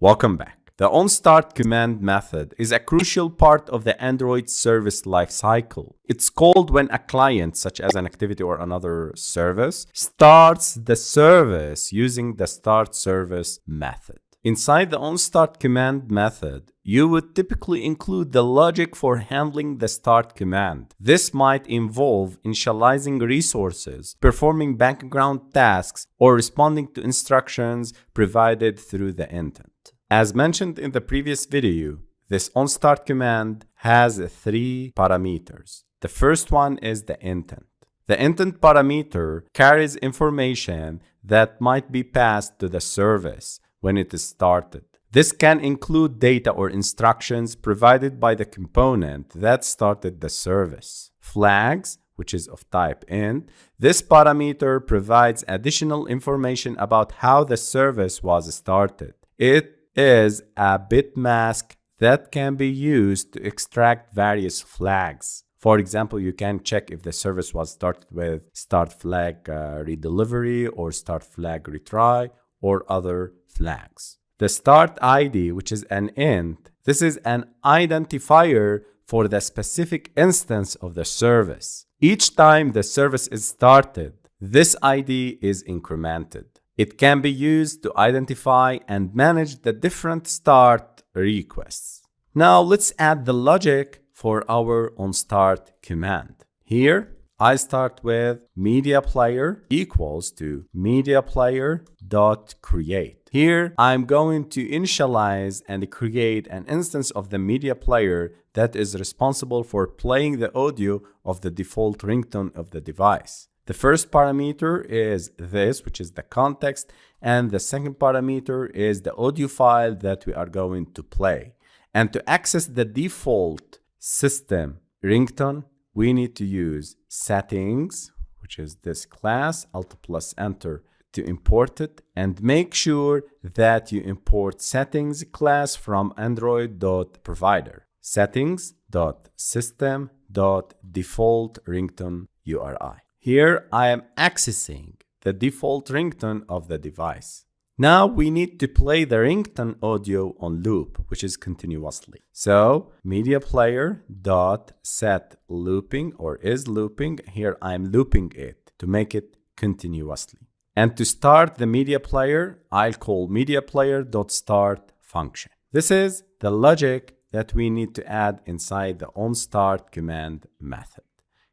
Welcome back. The onStartCommand method is a crucial part of the Android service lifecycle. It's called when a client, such as an activity or another service, starts the service using the startService method. Inside the onStartCommand method, you would typically include the logic for handling the start command. This might involve initializing resources, performing background tasks, or responding to instructions provided through the intent. As mentioned in the previous video, this onStartCommand has 3 parameters. The first one is the intent. The intent parameter carries information that might be passed to the service when it is started. This can include data or instructions provided by the component that started the service. Flags, which is of type int. This parameter provides additional information about how the service was started. It is a bit mask that can be used to extract various flags. For example, you can check if the service was started with start flag redelivery or start flag retry or other flags. The start ID, which is an int, this is an identifier for the specific instance of the service. Each time the service is started, this ID is incremented. It can be used to identify and manage the different start requests. Now let's add the logic for our onStartCommand. Here, I start with media player equals to media player.create. Here, I'm going to initialize and create an instance of the media player that is responsible for playing the audio of the default ringtone of the device. The first parameter is this, which is the context, and the second parameter is the audio file that we are going to play. And to access the default system ringtone, we need to use settings, which is this class, Alt plus Enter to import it, and make sure that you import settings class from android.provider, settings.system.default ringtone URI. Here I am accessing the default ringtone of the device. Now we need to play the ringtone audio on loop, which is continuously. So media player dot set looping or is looping. Here I'm looping it to make it continuously. And to start the media player, I'll call media player dot start function. This is the logic that we need to add inside the onStartCommand method.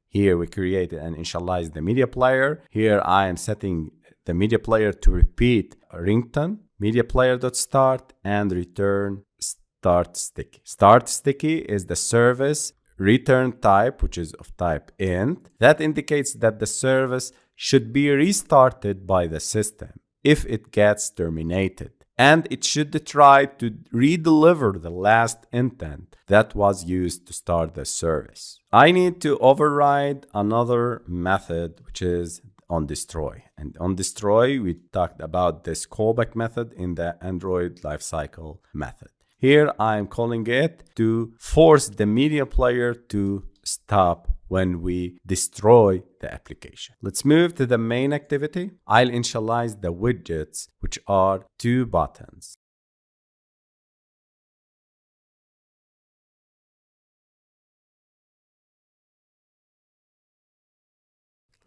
Here we created and initialized the media player. Here I am setting the media player to repeat ringtone, media player.start, and return start sticky. Start sticky is the service return type, which is of type int. That indicates that the service should be restarted by the system if it gets terminated. And it should try to redeliver the last intent that was used to start the service. I need to override another method, which is onDestroy. And onDestroy, we talked about this callback method in the Android Lifecycle method. Here I am calling it to force the media player to stop when we destroy the application. Let's move to the main activity. I'll initialize the widgets, which are 2 buttons.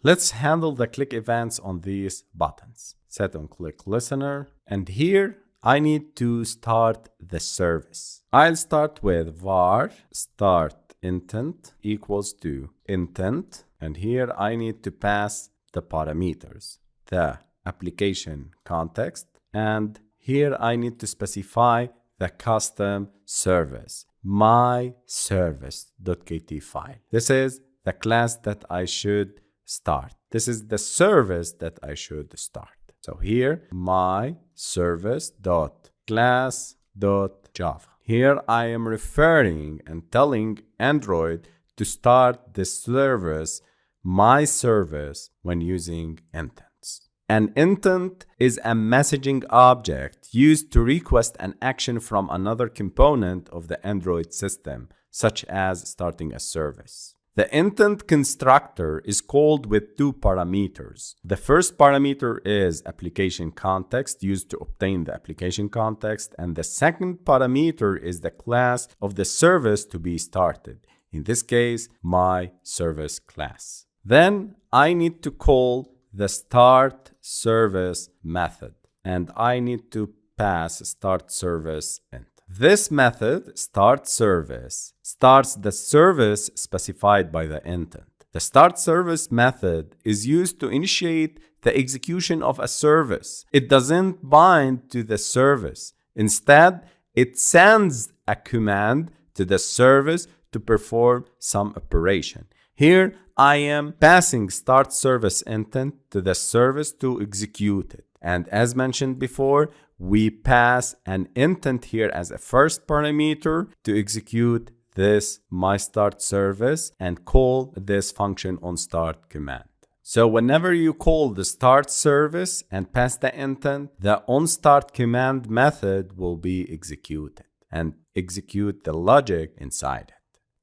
Let's handle the click events on these buttons. Set on click listener, and here I need to start the service. I'll start with var start intent equals to intent, and here I need to pass the parameters, the application context, and here I need to specify the custom service, my service.kt file. This is the class that I should start. This is the service that I should start. So here, my service.class.java. Here I am referring and telling Android to start the service, my service, when using intents. An intent is a messaging object used to request an action from another component of the Android system, such as starting a service. The intent constructor is called with two parameters. The first parameter is application context, used to obtain the application context, and the second parameter is the class of the service to be started. In this case, my service class. Then I need to call the startService method, and I need to pass startService int. This method, startService, starts the service specified by the intent. The startService method is used to initiate the execution of a service. It doesn't bind to the service. Instead, it sends a command to the service to perform some operation. Here, I am passing startService intent to the service to execute it. And as mentioned before, we pass an intent here as a first parameter to execute this myStartService and call this function onStartCommand. So whenever you call the startService and pass the intent, the onStartCommand method will be executed and execute the logic inside it.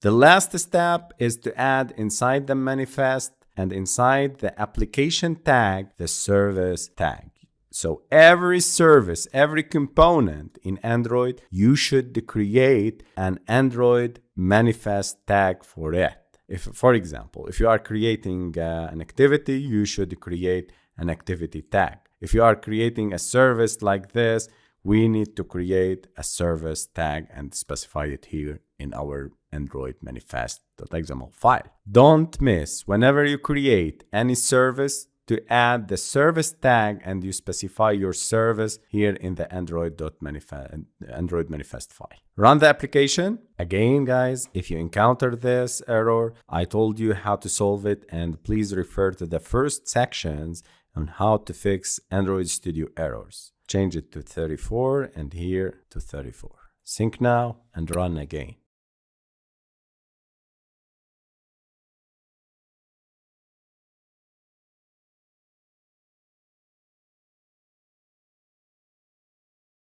The last step is to add inside the manifest and inside the application tag, the service tag. So every service, every component in Android, you should create an Android manifest tag for it. If, for example, if you are creating an activity, you should create an activity tag. If you are creating a service like this, we need to create a service tag and specify it here in our Android manifest.xml file. Don't miss, whenever you create any service, to add the service tag and you specify your service here in the Android manifest file. Run the application. Again, guys, if you encounter this error, I told you how to solve it, and please refer to the first sections on how to fix Android Studio errors. Change it to 34 and here to 34. Sync now and run again.